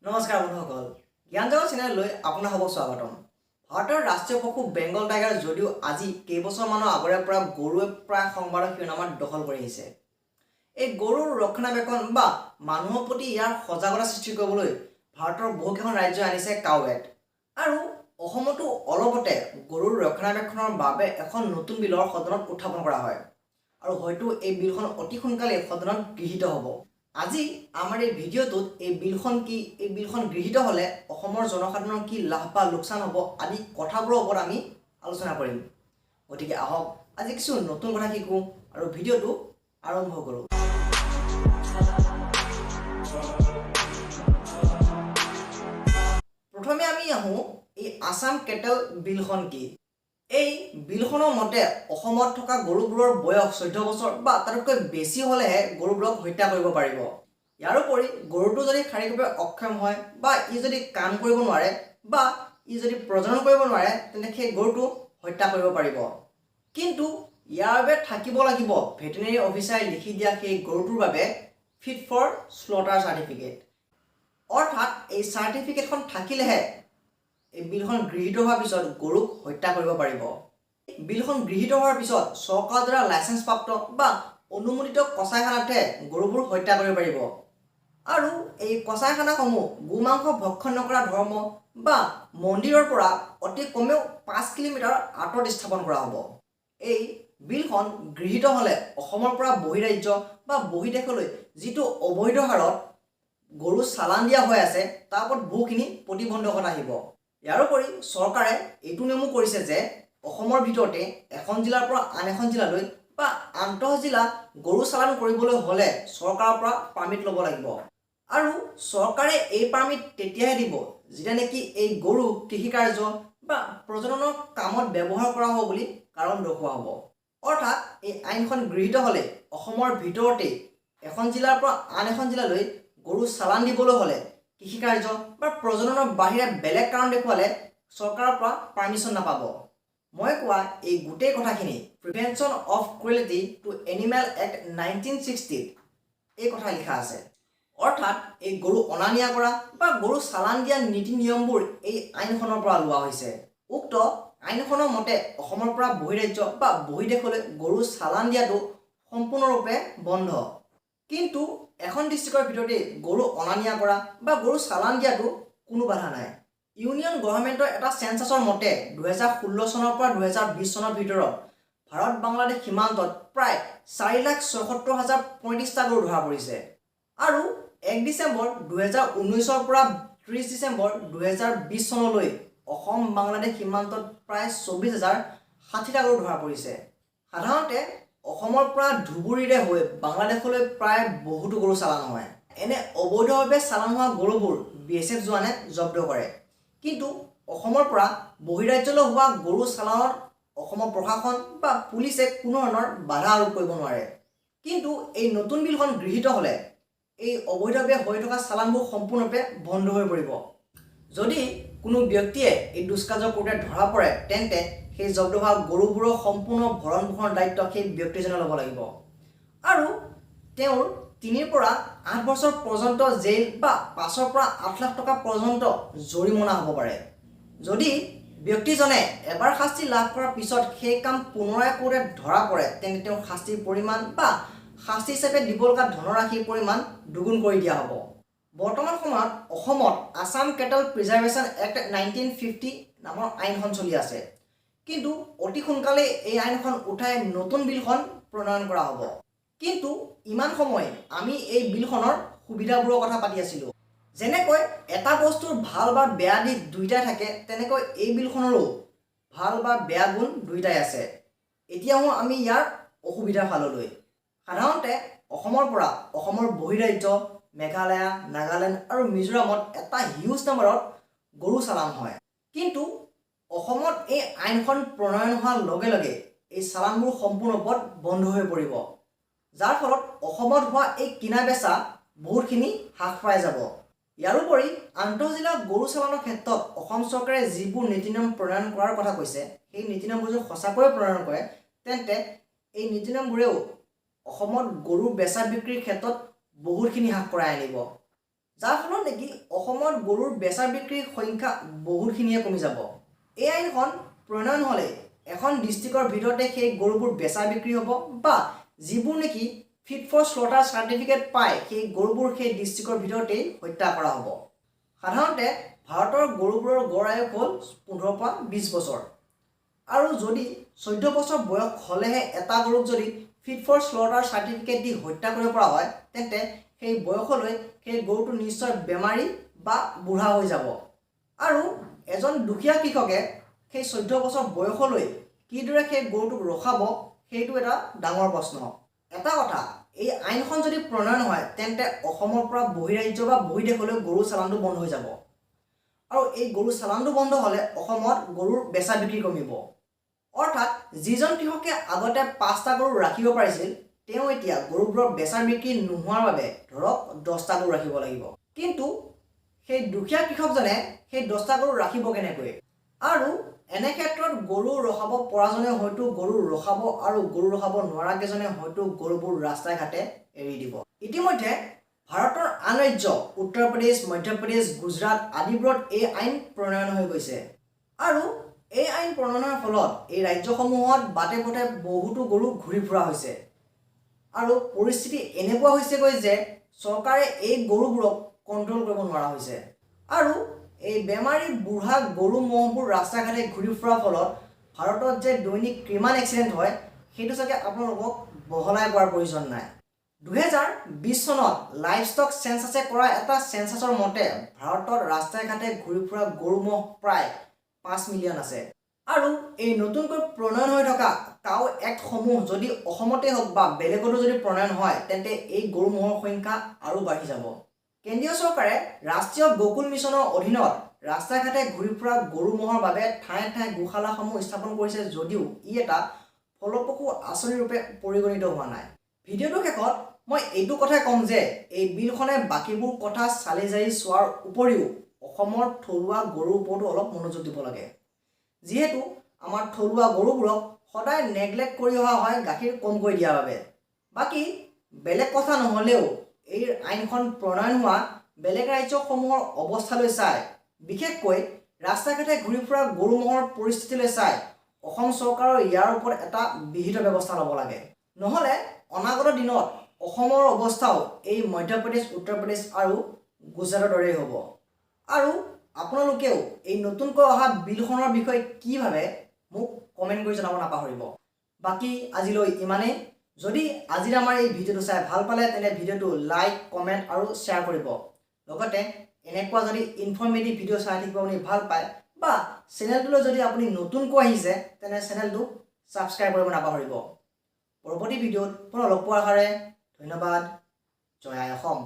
নমস্কাৰ বন্ধুসকল, জ্ঞান জগত চেনেললৈ আপোনাৰ হ'ব স্বাগতম। ভাৰতৰ ৰাষ্ট্ৰীয় পশু বেংগল টাইগাৰ যদিও আজি কেইবছৰমানৰ আগৰে পৰা গৰুৱে প্ৰায় সংবাদৰ শিৰোনামাত দখল কৰি আহিছে। এই গৰুৰ ৰক্ষণাবেক্ষণ বা মানুহৰ প্ৰতি ইয়াৰ সজাগতা সৃষ্টি কৰিবলৈ ভাৰতৰ বহুকেইখন ৰাজ্যই আনিছে কাউ এক্ট। আৰু অসমতো অলপতে গৰুৰ ৰক্ষণাবেক্ষণৰ বাবে এখন নতুন বিলৰ সদনত উত্থাপন কৰা হয় আৰু হয়তো এই বিলখন অতি সোনকালে সদনত গৃহীত হ'ব। আজি আমাৰ এই ভিডিঅ'টোত এই বিলখন কি, এই বিলখন গৃহীত হ'লে অসমৰ জনসাধাৰণৰ কি লাভ বা লোকচান হ'ব আদি কথাবোৰৰ ওপৰত আমি আলোচনা কৰিম। গতিকে আহক আজি কিছু নতুন কথা শিকোঁ আৰু ভিডিঅ'টো আৰম্ভ কৰোঁ। প্ৰথমে আমি আহোঁ এই আছাম কেটেল বিলখন কি। এই বিলখনৰ মতে অসমত থকা গৰুবোৰৰ বয়স 14 বছৰ বা তাতকৈ বেছি হ'লেহে গৰুবোৰক হত্যা কৰিব পাৰিব। ইয়াৰোপৰি গৰুটো যদি শাৰীৰিকভাৱে অক্ষম হয় বা ই যদি কাম কৰিব নোৱাৰে বা ই যদি প্ৰজনন কৰিব নোৱাৰে তেন্তে সেই গৰুটো হত্যা কৰিব পাৰিব। কিন্তু ইয়াৰ বাবে থাকিব লাগিব ভেটেনেৰী অফিচাৰে লিখি দিয়া সেই গৰুটোৰ বাবে ফিট ফৰ স্লটাৰ চাৰ্টিফিকেট। অৰ্থাৎ এই চাৰ্টিফিকেটখন থাকিলেহে এই বিলখন গৃহীত হোৱাৰ পিছত গৰুক হত্যা কৰিব পাৰিব। বিলখন গৃহীত হোৱাৰ পিছত চৰকাৰৰ দ্বাৰা লাইচেঞ্চপ্ৰাপ্ত বা অনুমোদিত কচাইখানাতহে গৰুবোৰ হত্যা কৰিব পাৰিব। আৰু এই কচাইখানাসমূহ গোমাংস ভক্ষণ নকৰা ধৰ্ম বা মন্দিৰৰ পৰা অতি কমেও 5 কিলোমিটাৰ আঁতৰত স্থাপন কৰা হ'ব। এই বিলখন গৃহীত হ'লে অসমৰ পৰা বহিৰাজ্য বা বহিদেশলৈ যিটো অবৈধ হাৰত গৰু চালান দিয়া হৈ আছে তাৰ ওপৰত বহুখিনি প্ৰতিবন্ধকতা আহিব। ইয়াৰোপৰি চৰকাৰে এইটো নিয়মো কৰিছে যে অসমৰ ভিতৰতে এখন জিলাৰ পৰা আন এখন জিলালৈ বা আন্তঃজিলা গৰু চালান কৰিবলৈ হ'লে চৰকাৰৰ পৰা পাৰ্মিট ল'ব লাগিব। আৰু চৰকাৰে এই পাৰ্মিট তেতিয়াহে দিব যেতিয়া নেকি এই গৰু কৃষিকাৰ্য বা প্ৰজননৰ কামত ব্যৱহাৰ কৰা হ'ব বুলি কাৰণ দৰ্শোৱা হ'ব। অৰ্থাৎ এই আইনখন গৃহীত হ'লে অসমৰ ভিতৰতে এখন জিলাৰ পৰা আন এখন জিলালৈ গৰু চালান দিবলৈ হ'লে কৃষিকাৰ্য বা প্ৰজননৰ বাহিৰে বেলেগ কাৰণ দেখুৱালে চৰকাৰৰ পৰা পাৰ্মিশ্যন নাপাব। মই কোৱা এই গোটেই কথাখিনি prevention of cruelty to animal act 1960 এই কথা লিখা আছে। অৰ্থাৎ এই গৰু অনা নিয়া কৰা বা গৰু চালান দিয়া নীতি নিয়মবোৰ এই আইনখনৰ পৰা লোৱা হৈছে। উক্ত আইনখনৰ মতে অসমৰ পৰা বহিৰাজ্য বা বহিদেশলৈ গৰু চালান দিয়াটো সম্পূৰ্ণৰূপে বন্ধ। কিন্তু এখন ডিষ্ট্ৰিক্টৰ ভিতৰতে গৰু অনা নিয়া কৰা বা গৰু চালান দিয়াটো কোনো বাধা নাই। ইউনিয়ন গভৰ্ণমেণ্টৰ এটা চেঞ্চাছৰ মতে 2016 চনৰ পৰা 2020 চনৰ ভিতৰত ভাৰত বাংলাদেশ সীমান্তত প্ৰায় 4,76,035টা গৰু ধৰা পৰিছে। আৰু 1 ডিচেম্বৰ 2019 পৰা 30 ডিচেম্বৰ 2020 চনলৈ অসম বাংলাদেশ সীমান্তত প্ৰায় 24,060টা গৰু ধৰা পৰিছে। সাধাৰণতে অসমৰ পৰা ধুবুৰীৰে হৈ বাংলাদেশলৈ প্ৰায় বহুতো গৰু চালান হয়। এনে অবৈধভাৱে চালান হোৱা গৰুবোৰ BSF জোৱানে জব্দ কৰে। কিন্তু অসমৰ পৰা বহিৰাজ্যলৈ হোৱা গৰু চালানত অসমৰ প্ৰশাসন বা পুলিচে কোনো ধৰণৰ বাধা আৰোপ কৰিব নোৱাৰে। কিন্তু এই নতুন বিলখন গৃহীত হ'লে এই অবৈধভাৱে হৈ থকা চালানবোৰ সম্পূৰ্ণৰূপে বন্ধ হৈ পৰিব। যদি কোনো ব্যক্তিয়ে এই দুষ্কাৰ্য কৰোঁতে ধৰা পৰে তেন্তে সেই জব্দ হোৱা গৰুবোৰৰ সম্পূৰ্ণ ভৰণ পোষণৰ দায়িত্ব সেই ব্যক্তিজনে ল'ব লাগিব। আৰু তেওঁৰ 3 পৰা 8 বছৰ পৰ্যন্ত জেইল বা 5 পৰা 8 লাখ টকা পৰ্যন্ত জৰিমনা হ'ব পাৰে। যদি ব্যক্তিজনে এবাৰ শাস্তি লাভ কৰাৰ পিছত সেই কাম পুনৰাই কৰোঁতে ধৰা পৰে তেন্তে তেওঁৰ শাস্তিৰ পৰিমাণ বা শাস্তি হিচাপে দিব লগা ধনৰাশিৰ পৰিমাণ দুগুণ কৰি দিয়া হ'ব। বৰ্তমান সময়ত অসমত আছাম কেটেল প্ৰিজাৰ্ভেশ্যন এক্ট 1950 নামৰ আইনখন চলি আছে। কিন্তু অতি সোনকালে এই আইনখন উঠাই নতুন বিলখন প্ৰণয়ন কৰা হ'ব। কিন্তু ইমান সময় আমি এই বিলখনৰ সুবিধাবোৰৰ কথা পাতি আছিলোঁ। যেনেকৈ এটা বস্তুৰ ভাল বা বেয়া দিশ দুয়োটাই থাকে তেনেকৈ এই বিলখনৰো ভাল বা বেয়া গুণ দুয়োটাই আছে। এতিয়া আমি ইয়াৰ অসুবিধাৰ ফাললৈ। সাধাৰণতে অসমৰ পৰা অসমৰ বহিৰাজ্য মেঘালয়, নাগালেণ্ড আৰু মিজোৰামত এটা হিউজ নাম্বাৰত গৰু চালান হয়। কিন্তু অসমত এই আইনখন প্ৰণয়ন হোৱাৰ লগে লগে এই চালানবোৰ সম্পূৰ্ণৰূপে বন্ধ হৈ পৰিব। যাৰ ফলত অসমত হোৱা এই কিনা বেচা বহুতখিনি হ্ৰাস পাই যাব। ইয়াৰোপৰি আন্তঃজিলা গৰু চালানৰ ক্ষেত্ৰত অসম চৰকাৰে যিবোৰ নীতি নিয়ম প্ৰণয়ন কৰাৰ কথা কৈছে সেই নীতি নিয়মবোৰ যদি সঁচাকৈয়ে প্ৰণয়ন কৰে তেন্তে এই নীতি নিয়মবোৰেও অসমত গৰু বেচা বিক্ৰীৰ ক্ষেত্ৰত বহুতখিনি হ্ৰাস কৰাই আনিব। যাৰ ফলত নেকি অসমত গৰুৰ বেচা বিক্ৰীৰ সংখ্যা বহুতখিনিয়ে কমি যাব। এই আইনখন প্ৰণয়ন হ'লে এখন ডিষ্ট্ৰিক্টৰ ভিতৰতে সেই গৰুবোৰ বেচা বিক্ৰী হ'ব বা যিবোৰ নেকি ফিট ফৰ শ্লটাৰ চাৰ্টিফিকেট পায় সেই গৰুবোৰ সেই ডিষ্ট্ৰিক্টৰ ভিতৰতেই হত্যা কৰা হ'ব। সাধাৰণতে ভাৰতৰ গৰুবোৰৰ গড় আয়ুস হ'ল 15 পৰা 20 বছৰ। আৰু যদি 14 বছৰ বয়স হ'লেহে এটা গৰুক যদি ফিট ফৰ শ্লটাৰ চাৰ্টিফিকেট দি হত্যা কৰিব পৰা হয়, তেন্তে সেই বয়সলৈ সেই গৰুটো নিশ্চয় বেমাৰী বা বুঢ়া হৈ যাব। আৰু এজন দুখীয়া কৃষকে সেই 14 বছৰ বয়সলৈ কিদৰে সেই গৰুটোক ৰখাব, সেইটো এটা ডাঙৰ প্ৰশ্ন। এটা কথা, এই আইনখন যদি প্ৰণয়ন হয় তেন্তে অসমৰ পৰা বহিৰাজ্য বা বহিদেশলৈ গৰু চালানটো বন্ধ হৈ যাব। আৰু এই গৰু চালানটো বন্ধ হ'লে অসমত গৰুৰ বেচা বিক্ৰী কমিব। অৰ্থাৎ যিজন কৃষকে আগতে 5টা গৰু ৰাখিব পাৰিছিল, তেওঁ এতিয়া গৰুবোৰৰ বেচা বিক্ৰী নোহোৱাৰ বাবে ধৰক 10টা গৰু ৰাখিব লাগিব। কিন্তু সেই দুখীয়া কৃষকজনে সেই 10টা গৰু ৰাখিব কেনেকৈ? আৰু এনে ক্ষেত্ৰত গৰু ৰখাব পৰাজনে হয়তো গৰু ৰখাব আৰু গৰু ৰখাব নোৱাৰাকেইজনে হয়তো গৰুবোৰ ৰাস্তাই ঘাটে এৰি দিব। ইতিমধ্যে ভাৰতৰ আন ৰাজ্য উত্তৰ প্ৰদেশ, মধ্যপ্ৰদেশ, গুজৰাট আদিবোৰত এই আইন প্ৰণয়ন হৈ গৈছে। আৰু এই আইন প্ৰণয়নৰ ফলত এই ৰাজ্যসমূহত বাটে পথে বহুতো গৰু ঘূৰি ফুৰা হৈছে। আৰু পৰিস্থিতি এনেকুৱা হৈছেগৈ যে চৰকাৰে এই গৰুবোৰক কণ্ট্ৰল কৰিব নোৱাৰা হৈছে। আৰু এই বেমাৰী বুঢ়া গৰু ম'হবোৰ ৰাস্তা ঘাটে ঘূৰি ফুৰাৰ ফলত ভাৰতত যে দৈনিক কিমান এক্সিডেণ্ট হয়, সেইটো চাগে আপোনালোকক বহলাই কোৱাৰ প্ৰয়োজন নাই। 2020 চনত লাইভষ্টক চেঞ্চাছে কৰা এটা চেঞ্চাছৰ মতে ভাৰতত ৰাস্তাই ঘাটে ঘূৰি ফুৰা গৰু ম'হ প্ৰায় 5 মিলিয়ন আছে। আৰু এই নতুনকৈ প্ৰণয়ন হৈ থকা কাউ এক্টসমূহ যদি অসমতে হওক বা বেলেগতো যদি প্ৰণয়ন হয়, তেন্তে এই গৰু ম'হৰ সংখ্যা আৰু বাঢ়ি যাব। কেন্দ্ৰীয় চৰকাৰে ৰাষ্ট্ৰীয় গকুল মিছনৰ অধীনত ৰাস্তা ঘাটে ঘূৰি ফুৰা গৰু ম'হৰ বাবে ঠায়ে ঠায়ে গোশালাসমূহ স্থাপন কৰিছে যদিও ই এটা ফলপ্ৰসূ আঁচনি ৰূপে পৰিগণিত হোৱা নাই। ভিডিঅ'টোৰ শেষত মই এইটো কথাই ক'ম যে এই বিলখনে বাকীবোৰ কথা চালি জাৰি চোৱাৰ উপৰিও অসমৰ থলুৱা গৰুৰ ওপৰতো অলপ মনোযোগ দিব লাগে। যিহেতু আমাৰ থলুৱা গৰুবোৰক সদায় নেগলেক্ট কৰি অহা হয় গাখীৰ কমকৈ দিয়াৰ বাবে। বাকী বেলেগ কথা নহ'লেও এই আইনখন প্ৰণয়ন হোৱা বেলেগ ৰাজ্যসমূহৰ অৱস্থালৈ চাই, বিশেষকৈ ৰাস্তা ঘাটে ঘূৰি ফুৰা গৰু ম'হৰ পৰিস্থিতিলৈ চাই অসম চৰকাৰৰ ইয়াৰ ওপৰত এটা বিহিত ব্যৱস্থা ল'ব লাগে। নহ'লে অনাগত দিনত অসমৰ অৱস্থাও এই মধ্যপ্ৰদেশ, উত্তৰ প্ৰদেশ আৰু গুজৰাটৰ দৰেই হ'ব। আৰু আপোনালোকেও এই নতুনকৈ অহা বিলখনৰ বিষয়ে কি ভাবে মোক কমেণ্ট কৰি জনাব নাপাহৰিব। বাকী আজিলৈ ইমানেই। যদি আজিৰ আমাৰ এই ভিডিঅ'টো চাই ভাল পালে তেন্তে ভিডিঅ'টো লাইক, কমেণ্ট আৰু শ্বেয়াৰ কৰিব। লগতে এনেকুৱা যদি ইনফৰ্মেটিভ ভিডিঅ' চাই থাকিব আপুনি ভাল পায় বা চেনেলটোলৈ যদি আপুনি নতুনকৈ আহিছে তেনে চেনেলটো ছাবস্ক্ৰাইব কৰিব নাপাহৰিব। পৰৱৰ্তী ভিডিঅ'ত পুনৰ লগ পোৱাৰ আশাৰে ধন্যবাদ। জয় আই অসম।